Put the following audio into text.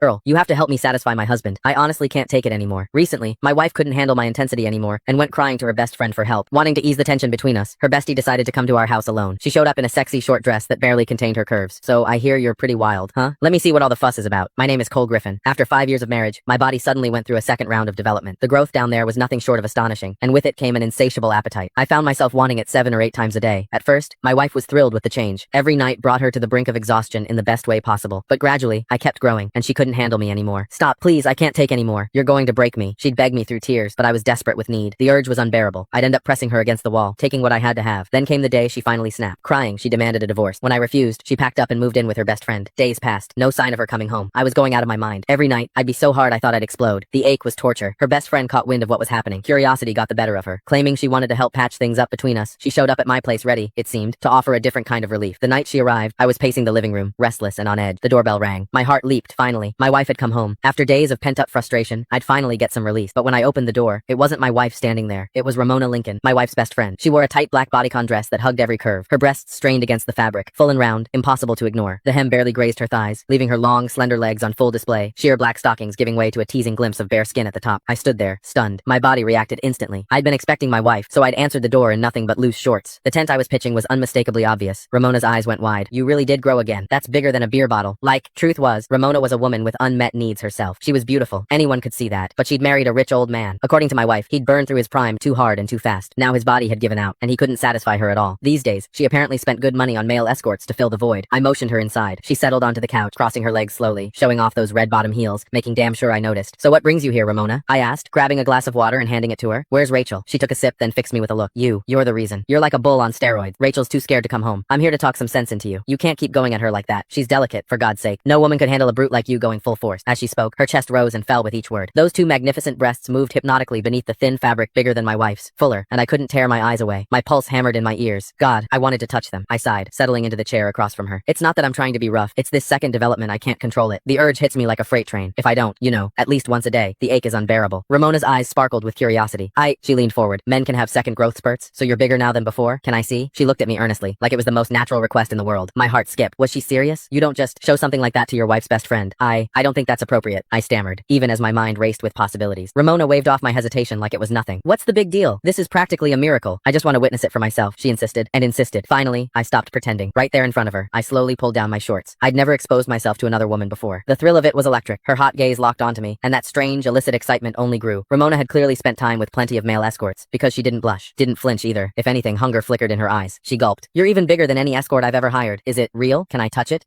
Girl, you have to help me satisfy my husband. I honestly can't take it anymore. Recently, my wife couldn't handle my intensity anymore and went crying to her best friend for help. Wanting to ease the tension between us, her bestie decided to come to our house alone. She showed up in a sexy short dress that barely contained her curves. So I hear you're pretty wild, huh? Let me see what all the fuss is about. My name is Cole Griffin. After 5 years of marriage, my body suddenly went through a second round of development. The growth down there was nothing short of astonishing, and with it came an insatiable appetite. I found myself wanting it 7 or 8 times a day. At first, my wife was thrilled with the change. Every night brought her to the brink of exhaustion in the best way possible. But gradually, I kept growing, and she couldn't handle me anymore. Stop, please, I can't take anymore. You're going to break me. She'd beg me through tears, but I was desperate with need. The urge was unbearable. I'd end up pressing her against the wall, taking what I had to have. Then came the day she finally snapped. Crying, she demanded a divorce. When I refused, she packed up and moved in with her best friend. Days passed. No sign of her coming home. I was going out of my mind. Every night, I'd be so hard I thought I'd explode. The ache was torture. Her best friend caught wind of what was happening. Curiosity got the better of her. Claiming she wanted to help patch things up between us, she showed up at my place ready, it seemed, to offer a different kind of relief. The night she arrived, I was pacing the living room, restless and on edge. The doorbell rang. My heart leaped, finally. My wife had come home. After days of pent-up frustration, I'd finally get some release. But when I opened the door, it wasn't my wife standing there. It was Ramona Lincoln, my wife's best friend. She wore a tight black bodycon dress that hugged every curve. Her breasts strained against the fabric, full and round, impossible to ignore. The hem barely grazed her thighs, leaving her long, slender legs on full display, sheer black stockings giving way to a teasing glimpse of bare skin at the top. I stood there, stunned. My body reacted instantly. I'd been expecting my wife, so I'd answered the door in nothing but loose shorts. The tent I was pitching was unmistakably obvious. Ramona's eyes went wide. You really did grow again. That's bigger than a beer bottle. Truth was, Ramona was a woman with unmet needs herself. She was beautiful. Anyone could see that. But she'd married a rich old man. According to my wife, he'd burned through his prime too hard and too fast. Now his body had given out, and he couldn't satisfy her at all. These days, she apparently spent good money on male escorts to fill the void. I motioned her inside. She settled onto the couch, crossing her legs slowly, showing off those red bottom heels, making damn sure I noticed. So what brings you here, Ramona? I asked, grabbing a glass of water and handing it to her. Where's Rachel? She took a sip, then fixed me with a look. You're the reason. You're like a bull on steroids. Rachel's too scared to come home. I'm here to talk some sense into you. You can't keep going at her like that. She's delicate, for God's sake. No woman could handle a brute like you going full force. As she spoke, her chest rose and fell with each word. Those two magnificent breasts moved hypnotically beneath the thin fabric bigger than my wife's, fuller, and I couldn't tear my eyes away. My pulse hammered in my ears. God, I wanted to touch them. I sighed, settling into the chair across from her. It's not that I'm trying to be rough. It's this second development I can't control it. The urge hits me like a freight train. If I don't, at least once a day, the ache is unbearable. Ramona's eyes sparkled with curiosity. She leaned forward. Men can have second growth spurts, so you're bigger now than before? Can I see? She looked at me earnestly, like it was the most natural request in the world. My heart skipped. Was she serious? You don't just show something like that to your wife's best friend. I don't think that's appropriate, I stammered, even as my mind raced with possibilities. Ramona waved off my hesitation like it was nothing. What's the big deal? This is practically a miracle. I just want to witness it for myself, she insisted, and insisted. Finally, I stopped pretending. Right there in front of her, I slowly pulled down my shorts. I'd never exposed myself to another woman before. The thrill of it was electric. Her hot gaze locked onto me, and that strange, illicit excitement only grew. Ramona had clearly spent time with plenty of male escorts, because she didn't blush, didn't flinch either. If anything, hunger flickered in her eyes. She gulped. You're even bigger than any escort I've ever hired. Is it real? Can I touch it?